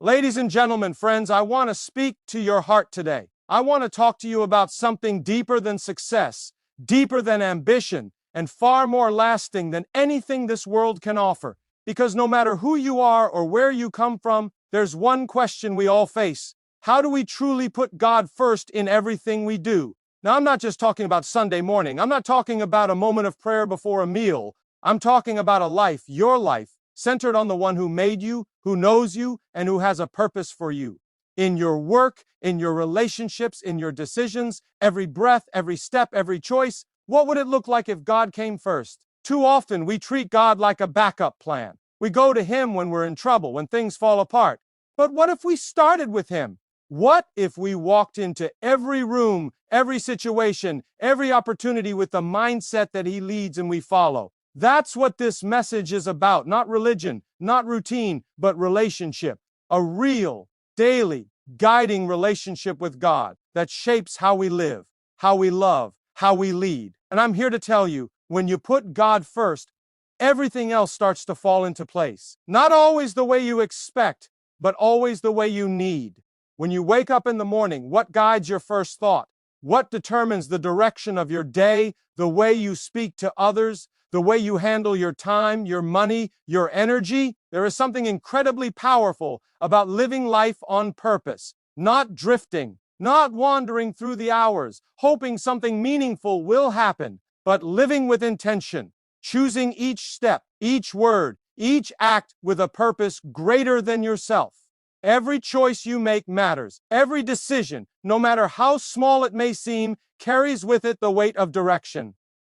Ladies and gentlemen, friends, I want to speak to your heart today. I want to talk to you about something deeper than success, deeper than ambition, and far more lasting than anything this world can offer. Because no matter who you are or where you come from, there's one question we all face. How do we truly put God first in everything we do? Now, I'm not just talking about Sunday morning. I'm not talking about a moment of prayer before a meal. I'm talking about a life, your life, centered on the one who made you, who knows you, and who has a purpose for you. In your work, in your relationships, in your decisions, every breath, every step, every choice, what would it look like if God came first? Too often we treat God like a backup plan. We go to Him when we're in trouble, when things fall apart. But what if we started with Him? What if we walked into every room, every situation, every opportunity with the mindset that He leads and we follow? That's what this message is about. Not religion, not routine, but relationship. A real, daily, guiding relationship with God that shapes how we live, how we love, how we lead. And I'm here to tell you, when you put God first, everything else starts to fall into place. Not always the way you expect, but always the way you need. When you wake up in the morning, what guides your first thought? What determines the direction of your day, the way you speak to others, the way you handle your time, your money, your energy? There is something incredibly powerful about living life on purpose, not drifting, not wandering through the hours, hoping something meaningful will happen, but living with intention, choosing each step, each word, each act with a purpose greater than yourself. Every choice you make matters. Every decision, no matter how small it may seem, carries with it the weight of direction.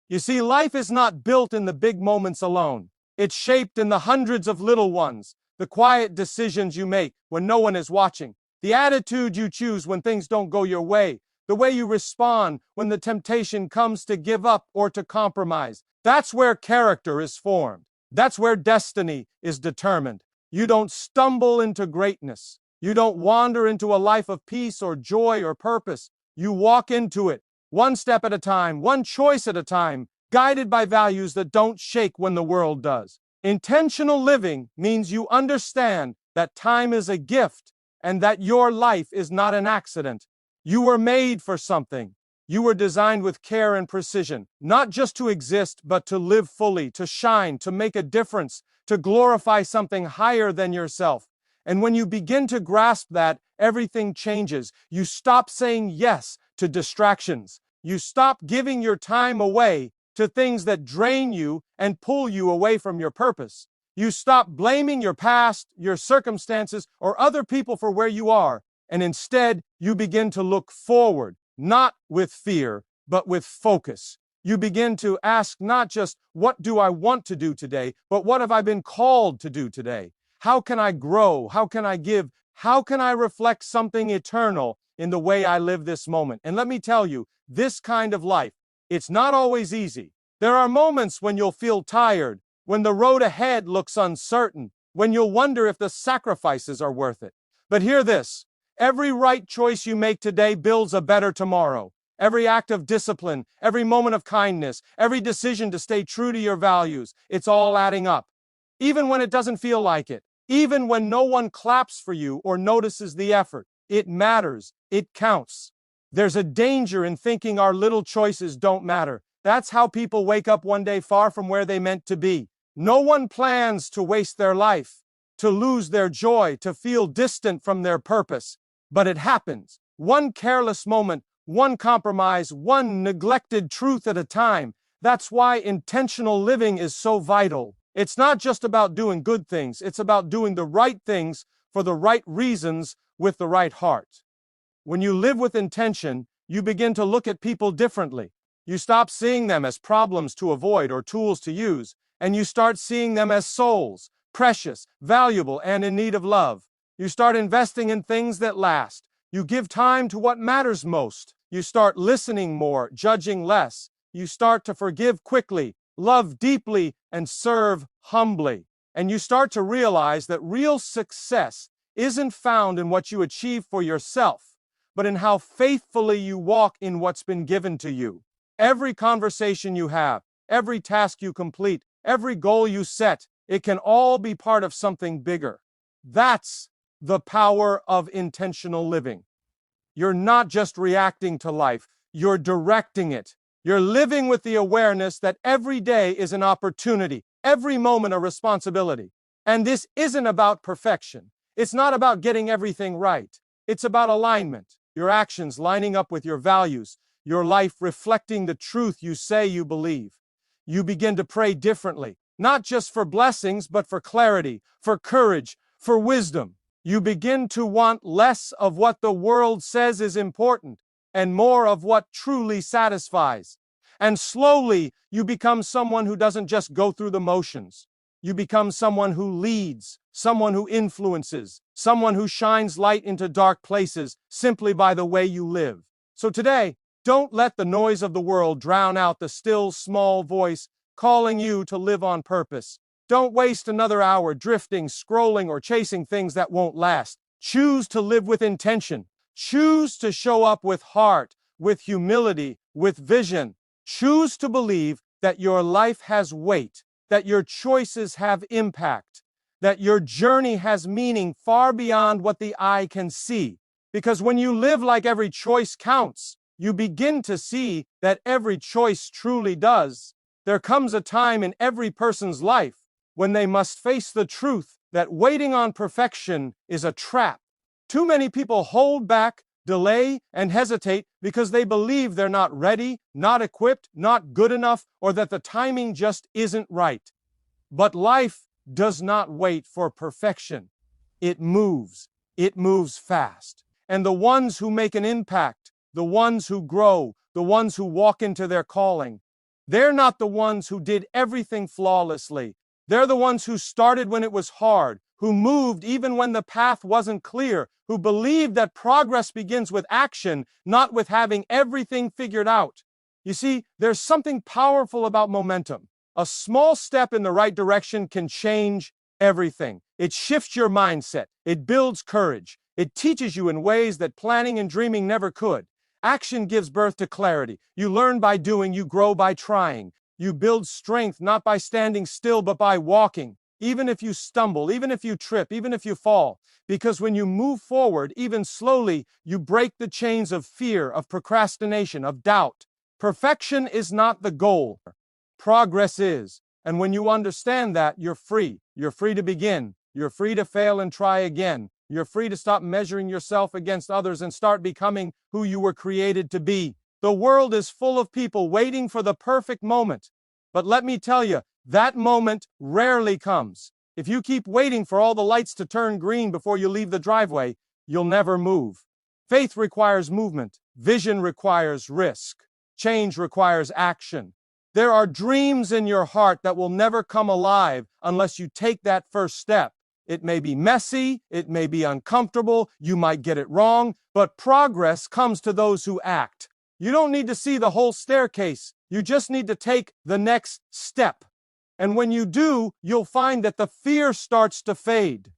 You see, life is not built in the big moments alone. It's shaped in the hundreds of little ones, the quiet decisions you make when no one is watching, the attitude you choose when things don't go your way, the way you respond when the temptation comes to give up or to compromise. That's where character is formed. That's where destiny is determined. You don't stumble into greatness. You don't wander into a life of peace or joy or purpose. You walk into it, one step at a time, one choice at a time, guided by values that don't shake when the world does. Intentional living means you understand that time is a gift and that your life is not an accident. You were made for something. You were designed with care and precision, not just to exist, but to live fully, to shine, to make a difference, to glorify something higher than yourself. And when you begin to grasp that, everything changes. You stop saying yes to distractions. You stop giving your time away to things that drain you and pull you away from your purpose. You stop blaming your past, your circumstances, or other people for where you are, and instead you begin to look forward, not with fear, but with focus. You begin to ask not just, what do I want to do today, but what have I been called to do today? How can I grow? How can I give? How can I reflect something eternal in the way I live this moment? And let me tell you, this kind of life, it's not always easy. There are moments when you'll feel tired, when the road ahead looks uncertain, when you'll wonder if the sacrifices are worth it. But hear this, every right choice you make today builds a better tomorrow. Every act of discipline, every moment of kindness, every decision to stay true to your values, it's all adding up. Even when it doesn't feel like it, even when no one claps for you or notices the effort, it matters, it counts. There's a danger in thinking our little choices don't matter. That's how people wake up one day far from where they meant to be. No one plans to waste their life, to lose their joy, to feel distant from their purpose. But it happens. One careless moment, one compromise, one neglected truth at a time. That's why intentional living is so vital. It's not just about doing good things. It's about doing the right things for the right reasons with the right heart. When you live with intention, you begin to look at people differently. You stop seeing them as problems to avoid or tools to use, and you start seeing them as souls, precious, valuable, and in need of love. You start investing in things that last. You give time to what matters most. You start listening more, judging less. You start to forgive quickly, love deeply, and serve humbly. And you start to realize that real success isn't found in what you achieve for yourself, but in how faithfully you walk in what's been given to you. Every conversation you have, every task you complete, every goal you set, it can all be part of something bigger. That's the power of intentional living. You're not just reacting to life, you're directing it. You're living with the awareness that every day is an opportunity, every moment a responsibility. And this isn't about perfection. It's not about getting everything right. It's about alignment, your actions lining up with your values, your life reflecting the truth you say you believe. You begin to pray differently, not just for blessings, but for clarity, for courage, for wisdom. You begin to want less of what the world says is important and more of what truly satisfies. And slowly, you become someone who doesn't just go through the motions. You become someone who leads, someone who influences, someone who shines light into dark places simply by the way you live. So today, don't let the noise of the world drown out the still, small voice calling you to live on purpose. Don't waste another hour drifting, scrolling, or chasing things that won't last. Choose to live with intention. Choose to show up with heart, with humility, with vision. Choose to believe that your life has weight, that your choices have impact, that your journey has meaning far beyond what the eye can see. Because when you live like every choice counts, you begin to see that every choice truly does. There comes a time in every person's life when they must face the truth that waiting on perfection is a trap. Too many people hold back, delay, and hesitate because they believe they're not ready, not equipped, not good enough, or that the timing just isn't right. But life does not wait for perfection. It moves. It moves fast. And the ones who make an impact, the ones who grow, the ones who walk into their calling, they're not the ones who did everything flawlessly. They're the ones who started when it was hard, who moved even when the path wasn't clear, who believed that progress begins with action, not with having everything figured out. You see, there's something powerful about momentum. A small step in the right direction can change everything. It shifts your mindset. It builds courage. It teaches you in ways that planning and dreaming never could. Action gives birth to clarity. You learn by doing, you grow by trying. You build strength not by standing still, but by walking. Even if you stumble, even if you trip, even if you fall. Because when you move forward, even slowly, you break the chains of fear, of procrastination, of doubt. Perfection is not the goal. Progress is. And when you understand that, you're free. You're free to begin. You're free to fail and try again. You're free to stop measuring yourself against others and start becoming who you were created to be. The world is full of people waiting for the perfect moment. But let me tell you, that moment rarely comes. If you keep waiting for all the lights to turn green before you leave the driveway, you'll never move. Faith requires movement. Vision requires risk. Change requires action. There are dreams in your heart that will never come alive unless you take that first step. It may be messy, it may be uncomfortable, you might get it wrong, but progress comes to those who act. You don't need to see the whole staircase. You just need to take the next step. And when you do, you'll find that the fear starts to fade.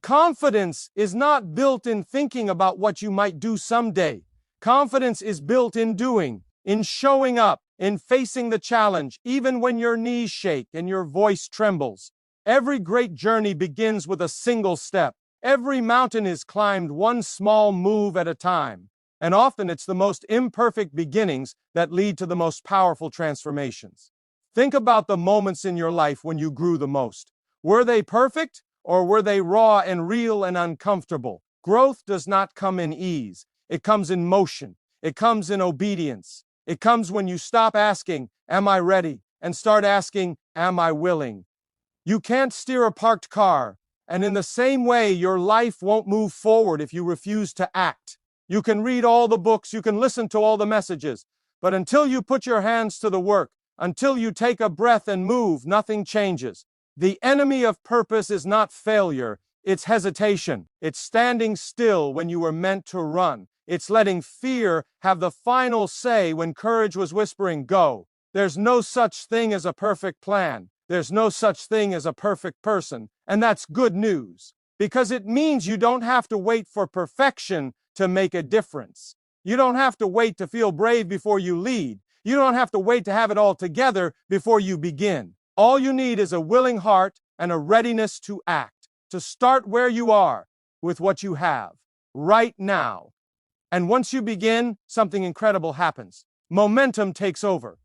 Confidence is not built in thinking about what you might do someday. Confidence is built in doing, in showing up, in facing the challenge, even when your knees shake and your voice trembles. Every great journey begins with a single step. Every mountain is climbed one small move at a time. And often it's the most imperfect beginnings that lead to the most powerful transformations. Think about the moments in your life when you grew the most. Were they perfect, or were they raw and real and uncomfortable? Growth does not come in ease. It comes in motion. It comes in obedience. It comes when you stop asking, "Am I ready?" and start asking, "Am I willing?" You can't steer a parked car, and in the same way, your life won't move forward if you refuse to act. You can read all the books, you can listen to all the messages, but until you put your hands to the work, until you take a breath and move, nothing changes. The enemy of purpose is not failure, it's hesitation. It's standing still when you were meant to run. It's letting fear have the final say when courage was whispering, "Go." There's no such thing as a perfect plan. There's no such thing as a perfect person, and that's good news, because it means you don't have to wait for perfection to make a difference. You don't have to wait to feel brave before you lead. You don't have to wait to have it all together before you begin. All you need is a willing heart and a readiness to act, to start where you are, with what you have right now. And once you begin, something incredible happens. Momentum takes over.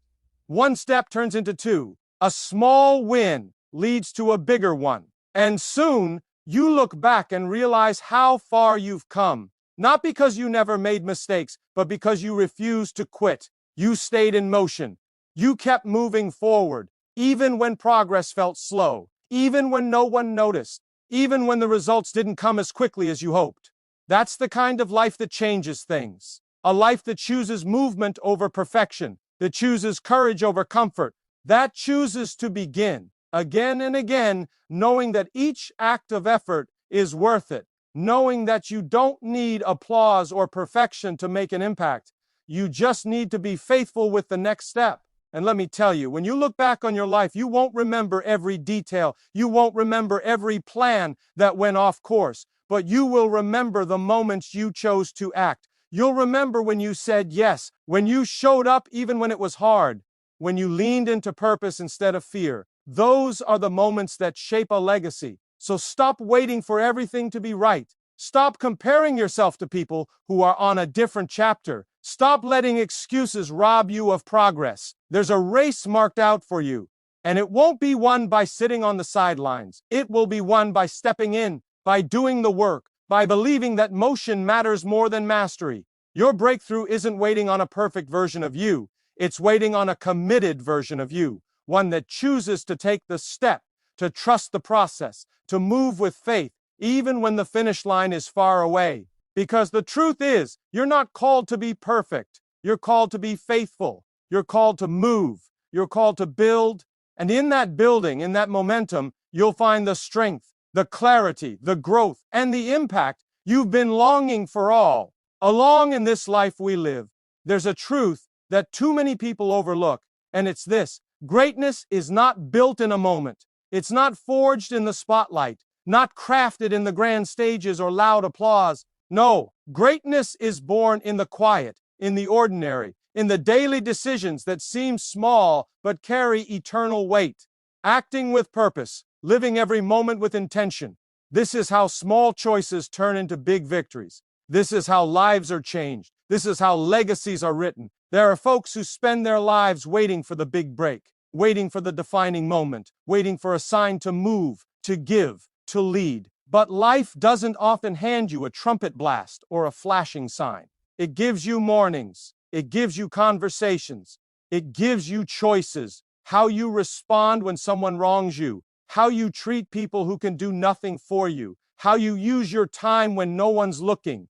One step turns into two. A small win leads to a bigger one. And soon, you look back and realize how far you've come. Not because you never made mistakes, but because you refused to quit. You stayed in motion. You kept moving forward, even when progress felt slow, even when no one noticed, even when the results didn't come as quickly as you hoped. That's the kind of life that changes things. A life that chooses movement over perfection, that chooses courage over comfort, that chooses to begin again and again, knowing that each act of effort is worth it, knowing that you don't need applause or perfection to make an impact. You just need to be faithful with the next step. And let me tell you, when you look back on your life, you won't remember every detail. You won't remember every plan that went off course, but you will remember the moments you chose to act. You'll remember when you said yes, when you showed up even when it was hard, when you leaned into purpose instead of fear. Those are the moments that shape a legacy. So stop waiting for everything to be right. Stop comparing yourself to people who are on a different chapter. Stop letting excuses rob you of progress. There's a race marked out for you, and it won't be won by sitting on the sidelines. It will be won by stepping in, by doing the work, by believing that motion matters more than mastery. Your breakthrough isn't waiting on a perfect version of you. It's waiting on a committed version of you, one that chooses to take the step, to trust the process, to move with faith, even when the finish line is far away. Because the truth is, you're not called to be perfect. You're called to be faithful. You're called to move. You're called to build. And in that building, in that momentum, you'll find the strength, the clarity, the growth, and the impact you've been longing for all along in this life we live. There's a truth that too many people overlook, and it's this: greatness is not built in a moment. It's not forged in the spotlight, not crafted in the grand stages or loud applause. No, greatness is born in the quiet, in the ordinary, in the daily decisions that seem small but carry eternal weight. Acting with purpose, living every moment with intention. This is how small choices turn into big victories. This is how lives are changed. This is how legacies are written. There are folks who spend their lives waiting for the big break, waiting for the defining moment, waiting for a sign to move, to give, to lead. But life doesn't often hand you a trumpet blast or a flashing sign. It gives you mornings. It gives you conversations. It gives you choices. How you respond when someone wrongs you. How you treat people who can do nothing for you. How you use your time when no one's looking.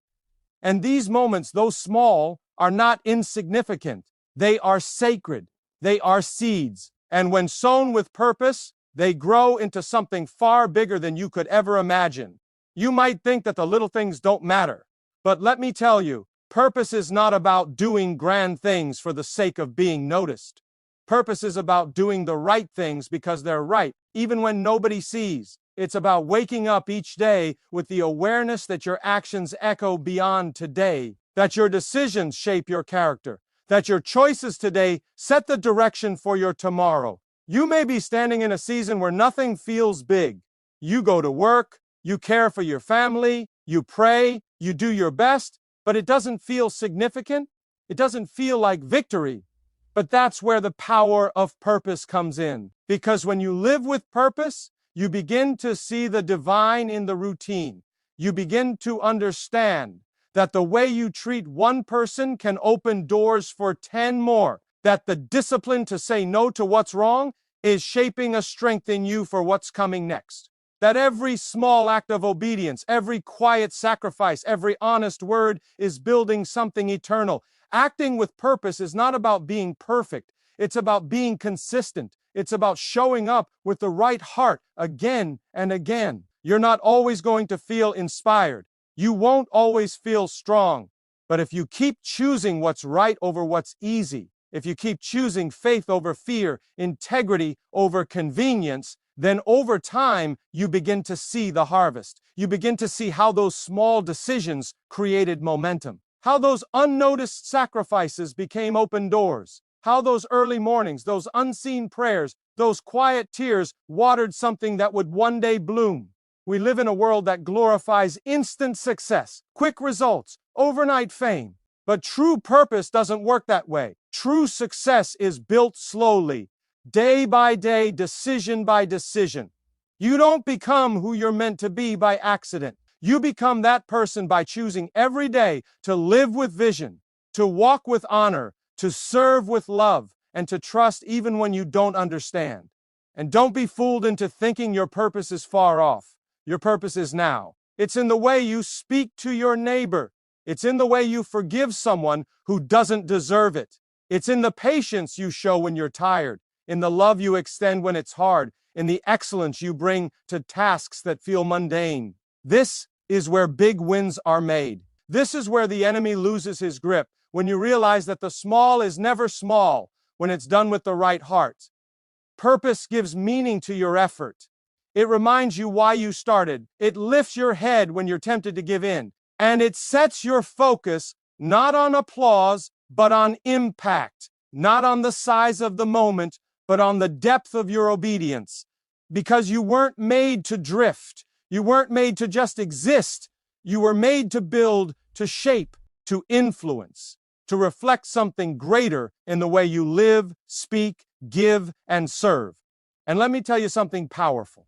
And these moments, though small, are not insignificant. They are sacred. They are seeds. And when sown with purpose, they grow into something far bigger than you could ever imagine. You might think that the little things don't matter, but let me tell you, purpose is not about doing grand things for the sake of being noticed. Purpose is about doing the right things because they're right, even when nobody sees. It's about waking up each day with the awareness that your actions echo beyond today, that your decisions shape your character, that your choices today set the direction for your tomorrow. You may be standing in a season where nothing feels big. You go to work, you care for your family, you pray, you do your best, but it doesn't feel significant. It doesn't feel like victory. But that's where the power of purpose comes in. Because when you live with purpose, you begin to see the divine in the routine. You begin to understand that the way you treat one person can open doors for 10 more. That the discipline to say no to what's wrong is shaping a strength in you for what's coming next. That every small act of obedience, every quiet sacrifice, every honest word is building something eternal. Acting with purpose is not about being perfect. It's about being consistent. It's about showing up with the right heart again and again. You're not always going to feel inspired. You won't always feel strong. But if you keep choosing what's right over what's easy, if you keep choosing faith over fear, integrity over convenience, then over time, you begin to see the harvest. You begin to see how those small decisions created momentum, how those unnoticed sacrifices became open doors, how those early mornings, those unseen prayers, those quiet tears watered something that would one day bloom. We live in a world that glorifies instant success, quick results, overnight fame. But true purpose doesn't work that way. True success is built slowly, day by day, decision by decision. You don't become who you're meant to be by accident. You become that person by choosing every day to live with vision, to walk with honor, to serve with love, and to trust even when you don't understand. And don't be fooled into thinking your purpose is far off. Your purpose is now. It's in the way you speak to your neighbor. It's in the way you forgive someone who doesn't deserve it. It's in the patience you show when you're tired, in the love you extend when it's hard, in the excellence you bring to tasks that feel mundane. This is where big wins are made. This is where the enemy loses his grip, when you realize that the small is never small when it's done with the right heart. Purpose gives meaning to your effort. It reminds you why you started. It lifts your head when you're tempted to give in. And it sets your focus not on applause, but on impact. Not on the size of the moment, but on the depth of your obedience. Because you weren't made to drift. You weren't made to just exist. You were made to build, to shape, to influence, to reflect something greater in the way you live, speak, give, and serve. And let me tell you something powerful.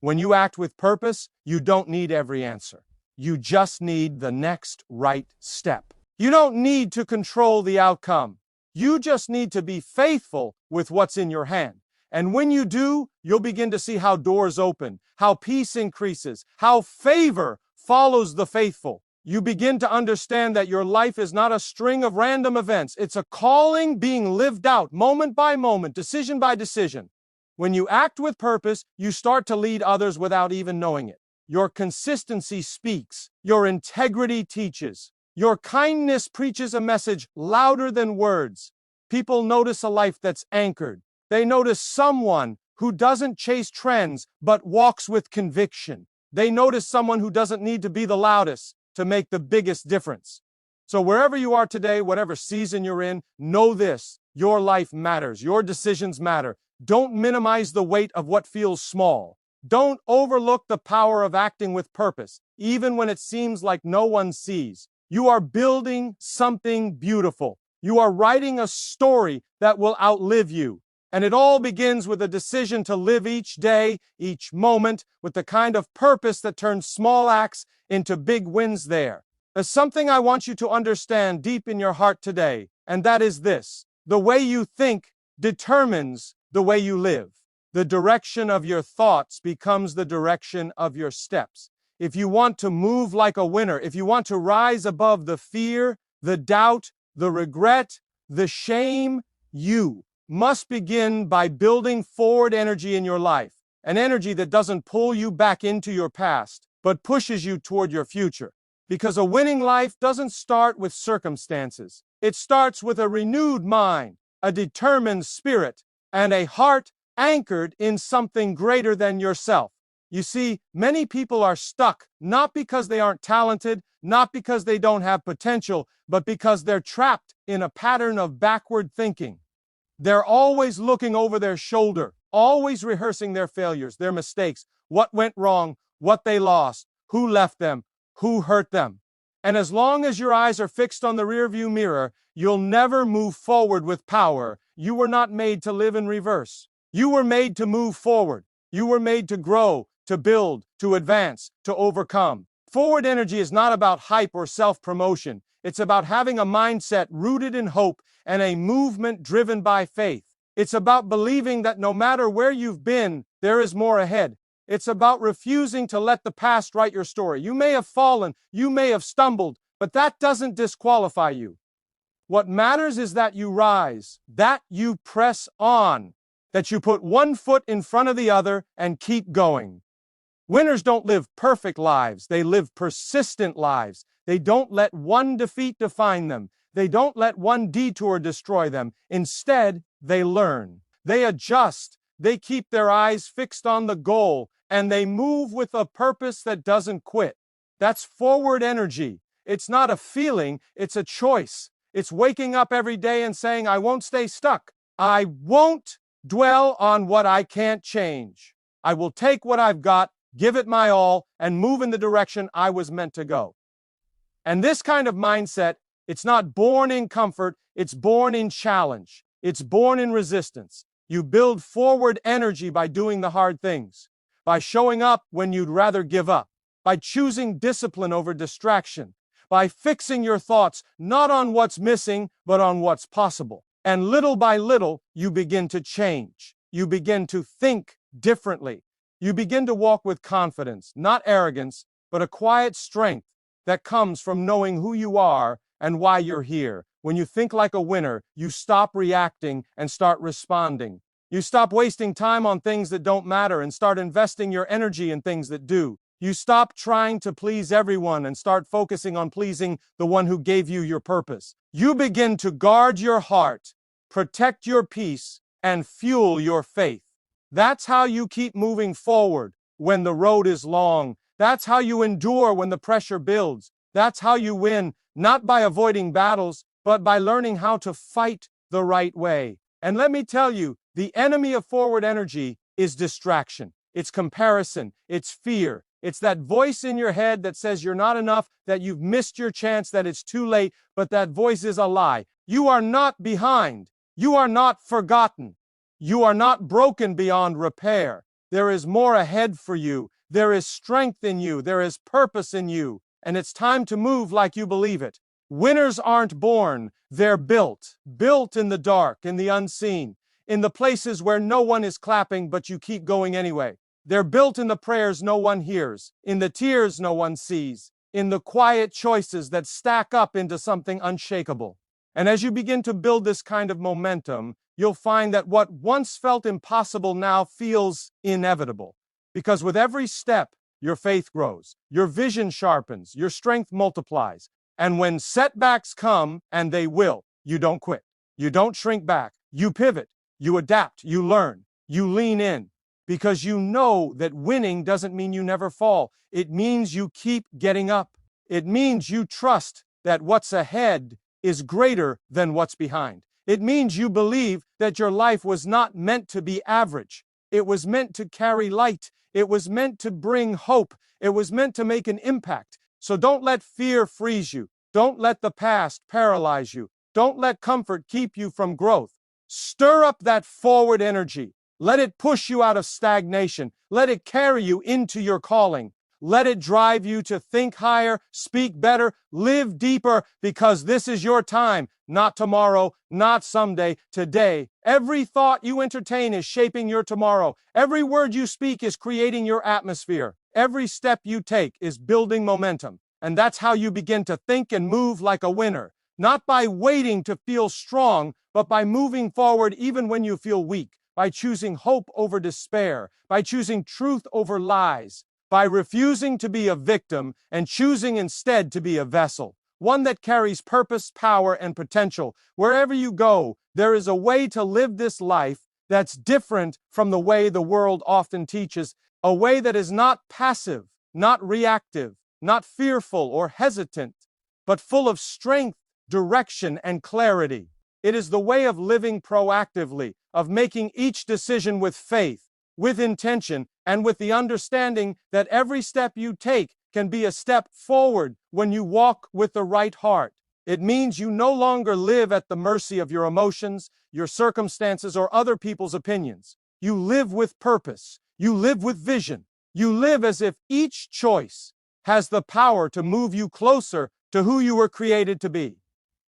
When you act with purpose, you don't need every answer. You just need the next right step. You don't need to control the outcome. You just need to be faithful with what's in your hand. And when you do, you'll begin to see how doors open, how peace increases, how favor follows the faithful. You begin to understand that your life is not a string of random events. It's a calling being lived out moment by moment, decision by decision. When you act with purpose, you start to lead others without even knowing it. Your consistency speaks. Your integrity teaches. Your kindness preaches a message louder than words. People notice a life that's anchored. They notice someone who doesn't chase trends, but walks with conviction. They notice someone who doesn't need to be the loudest to make the biggest difference. So wherever you are today, whatever season you're in, know this: your life matters. Your decisions matter. Don't minimize the weight of what feels small. Don't overlook the power of acting with purpose, even when it seems like no one sees. You are building something beautiful. You are writing a story that will outlive you. And it all begins with a decision to live each day, each moment, with the kind of purpose that turns small acts into big wins there. There's something I want you to understand deep in your heart today, and that is this: the way you think determines the way you live. The direction of your thoughts becomes the direction of your steps. If you want to move like a winner, if you want to rise above the fear, the doubt, the regret, the shame, you must begin by building forward energy in your life. An energy that doesn't pull you back into your past, but pushes you toward your future. Because a winning life doesn't start with circumstances. It starts with a renewed mind, a determined spirit, and a heart anchored in something greater than yourself. You see, many people are stuck, not because they aren't talented, not because they don't have potential, but because they're trapped in a pattern of backward thinking. They're always looking over their shoulder, always rehearsing their failures, their mistakes, what went wrong, what they lost, who left them, who hurt them. And as long as your eyes are fixed on the rearview mirror, you'll never move forward with power. You were not made to live in reverse. You were made to move forward. You were made to grow, to build, to advance, to overcome. Forward energy is not about hype or self-promotion. It's about having a mindset rooted in hope and a movement driven by faith. It's about believing that no matter where you've been, there is more ahead. It's about refusing to let the past write your story. You may have fallen, you may have stumbled, but that doesn't disqualify you. What matters is that you rise, that you press on, that you put one foot in front of the other and keep going. Winners don't live perfect lives. They live persistent lives. They don't let one defeat define them. They don't let one detour destroy them. Instead, they learn. They adjust. They keep their eyes fixed on the goal, and they move with a purpose that doesn't quit. That's forward energy. It's not a feeling, it's a choice. It's waking up every day and saying, I won't stay stuck. I won't dwell on what I can't change. I will take what I've got, give it my all, and move in the direction I was meant to go. And this kind of mindset, it's not born in comfort, it's born in challenge. It's born in resistance. You build forward energy by doing the hard things, by showing up when you'd rather give up, by choosing discipline over distraction, by fixing your thoughts not on what's missing, but on what's possible. And little by little, you begin to change. You begin to think differently. You begin to walk with confidence, not arrogance, but a quiet strength that comes from knowing who you are and why you're here. When you think like a winner, you stop reacting and start responding. You stop wasting time on things that don't matter and start investing your energy in things that do. You stop trying to please everyone and start focusing on pleasing the one who gave you your purpose. You begin to guard your heart, protect your peace, and fuel your faith. That's how you keep moving forward when the road is long. That's how you endure when the pressure builds. That's how you win, not by avoiding battles, but by learning how to fight the right way. And let me tell you, the enemy of forward energy is distraction. It's comparison. It's fear. It's that voice in your head that says you're not enough, that you've missed your chance, that it's too late, but that voice is a lie. You are not behind. You are not forgotten. You are not broken beyond repair. There is more ahead for you. There is strength in you. There is purpose in you. And it's time to move like you believe it. Winners aren't born. They're built. Built in the dark, in the unseen, in the places where no one is clapping, but you keep going anyway. They're built in the prayers no one hears, in the tears no one sees, in the quiet choices that stack up into something unshakable. And as you begin to build this kind of momentum, you'll find that what once felt impossible now feels inevitable. Because with every step, your faith grows, your vision sharpens, your strength multiplies. And when setbacks come, and they will, you don't quit. You don't shrink back. You pivot. You adapt. You learn. You lean in. Because you know that winning doesn't mean you never fall. It means you keep getting up. It means you trust that what's ahead is greater than what's behind. It means you believe that your life was not meant to be average. It was meant to carry light. It was meant to bring hope. It was meant to make an impact. So don't let fear freeze you. Don't let the past paralyze you. Don't let comfort keep you from growth. Stir up that forward energy. Let it push you out of stagnation. Let it carry you into your calling. Let it drive you to think higher, speak better, live deeper, because this is your time, not tomorrow, not someday, today. Every thought you entertain is shaping your tomorrow. Every word you speak is creating your atmosphere. Every step you take is building momentum. And that's how you begin to think and move like a winner. Not by waiting to feel strong, but by moving forward even when you feel weak. By choosing hope over despair, by choosing truth over lies, by refusing to be a victim and choosing instead to be a vessel, one that carries purpose, power, and potential. Wherever you go, there is a way to live this life that's different from the way the world often teaches, a way that is not passive, not reactive, not fearful or hesitant, but full of strength, direction, and clarity. It is the way of living proactively, of making each decision with faith, with intention, and with the understanding that every step you take can be a step forward when you walk with the right heart. It means you no longer live at the mercy of your emotions, your circumstances, or other people's opinions. You live with purpose. You live with vision. You live as if each choice has the power to move you closer to who you were created to be.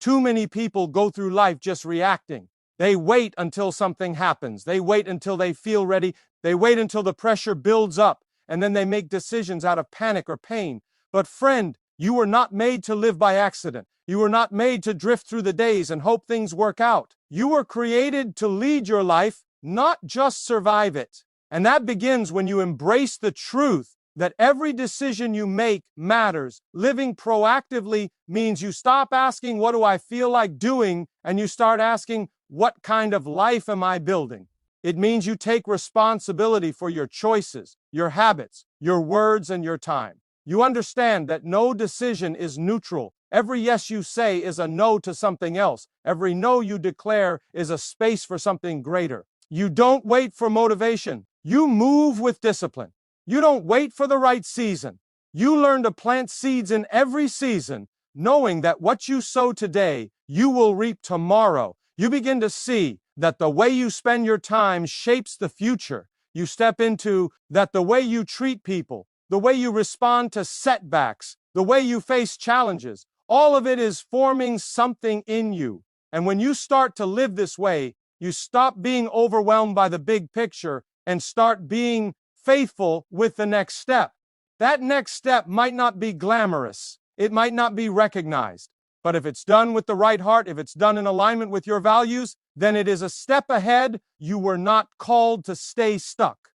Too many people go through life just reacting. They wait until something happens. They wait until they feel ready. They wait until the pressure builds up, and then they make decisions out of panic or pain. But friend, you were not made to live by accident. You were not made to drift through the days and hope things work out. You were created to lead your life, not just survive it. And that begins when you embrace the truth that every decision you make matters. Living proactively means you stop asking, what do I feel like doing? And you start asking, what kind of life am I building? It means you take responsibility for your choices, your habits, your words, and your time. You understand that no decision is neutral. Every yes you say is a no to something else. Every no you declare is a space for something greater. You don't wait for motivation. You move with discipline. You don't wait for the right season. You learn to plant seeds in every season, knowing that what you sow today, you will reap tomorrow. You begin to see that the way you spend your time shapes the future. You step into that the way you treat people, the way you respond to setbacks, the way you face challenges, all of it is forming something in you. And when you start to live this way, you stop being overwhelmed by the big picture and start being faithful with the next step. That next step might not be glamorous. It might not be recognized. But if it's done with the right heart, if it's done in alignment with your values, then it is a step ahead. You were not called to stay stuck.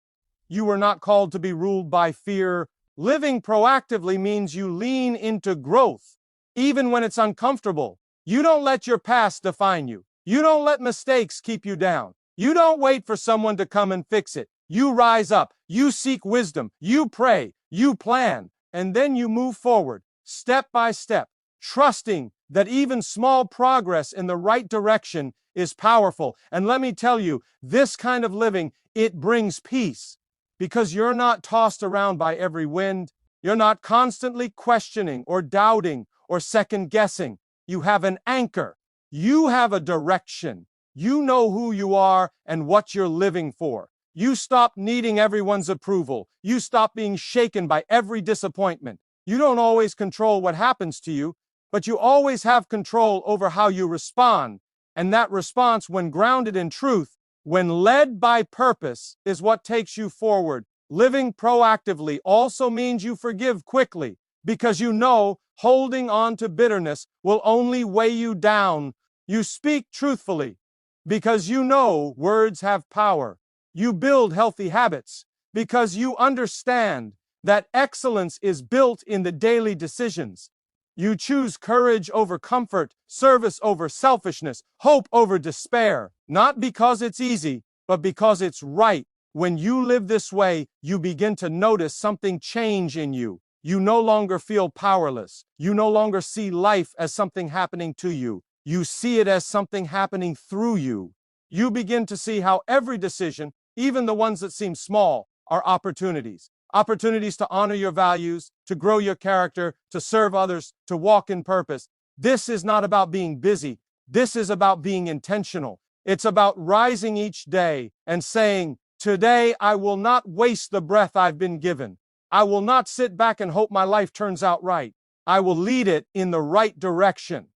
You were not called to be ruled by fear. Living proactively means you lean into growth, even when it's uncomfortable. You don't let your past define you. You don't let mistakes keep you down. You don't wait for someone to come and fix it. You rise up. You seek wisdom. You pray. You plan. And then you move forward, step by step, trusting that even small progress in the right direction is powerful. And let me tell you, this kind of living, it brings peace because you're not tossed around by every wind. You're not constantly questioning or doubting or second guessing. You have an anchor. You have a direction. You know who you are and what you're living for. You stop needing everyone's approval. You stop being shaken by every disappointment. You don't always control what happens to you, but you always have control over how you respond. And that response, when grounded in truth, when led by purpose, is what takes you forward. Living proactively also means you forgive quickly, because you know holding on to bitterness will only weigh you down. You speak truthfully, because you know words have power. You build healthy habits, because you understand that excellence is built in the daily decisions. You choose courage over comfort, service over selfishness, hope over despair, not because it's easy, but because it's right. When you live this way, you begin to notice something change in you. You no longer feel powerless. You no longer see life as something happening to you. You see it as something happening through you. You begin to see how every decision, even the ones that seem small, are opportunities. Opportunities to honor your values, to grow your character, to serve others, to walk in purpose. This is not about being busy. This is about being intentional. It's about rising each day and saying, today I will not waste the breath I've been given. I will not sit back and hope my life turns out right. I will lead it in the right direction.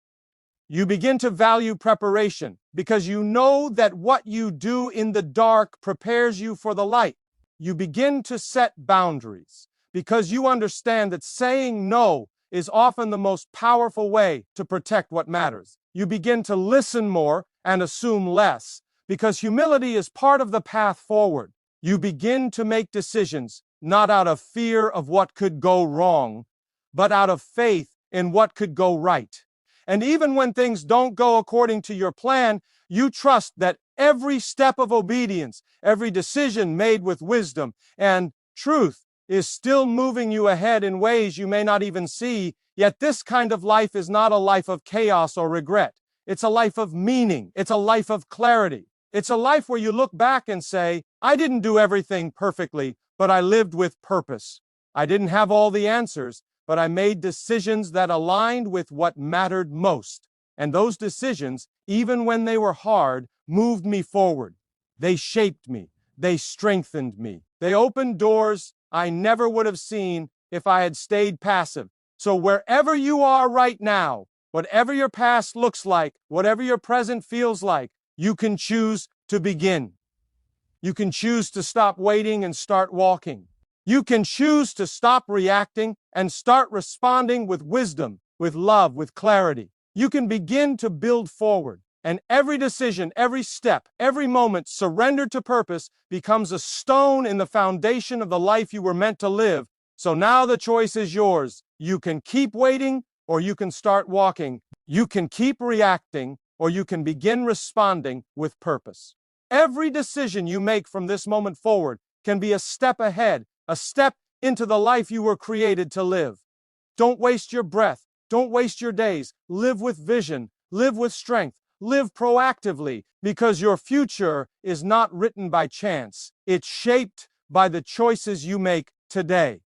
You begin to value preparation because you know that what you do in the dark prepares you for the light. You begin to set boundaries because you understand that saying no is often the most powerful way to protect what matters. You begin to listen more and assume less because humility is part of the path forward. You begin to make decisions not out of fear of what could go wrong, but out of faith in what could go right. And even when things don't go according to your plan, you trust that every step of obedience, every decision made with wisdom and truth is still moving you ahead in ways you may not even see. Yet this kind of life is not a life of chaos or regret. It's a life of meaning. It's a life of clarity. It's a life where you look back and say, I didn't do everything perfectly, but I lived with purpose. I didn't have all the answers, but I made decisions that aligned with what mattered most. And those decisions, even when they were hard, moved me forward. They shaped me. They strengthened me. They opened doors I never would have seen if I had stayed passive. So wherever you are right now, whatever your past looks like, whatever your present feels like, you can choose to begin. You can choose to stop waiting and start walking. You can choose to stop reacting and start responding with wisdom, with love, with clarity. You can begin to build forward. And every decision, every step, every moment surrendered to purpose becomes a stone in the foundation of the life you were meant to live. So now the choice is yours. You can keep waiting or you can start walking. You can keep reacting or you can begin responding with purpose. Every decision you make from this moment forward can be a step ahead, a step into the life you were created to live. Don't waste your breath. Don't waste your days. Live with vision. Live with strength. Live proactively, because your future is not written by chance. It's shaped by the choices you make today.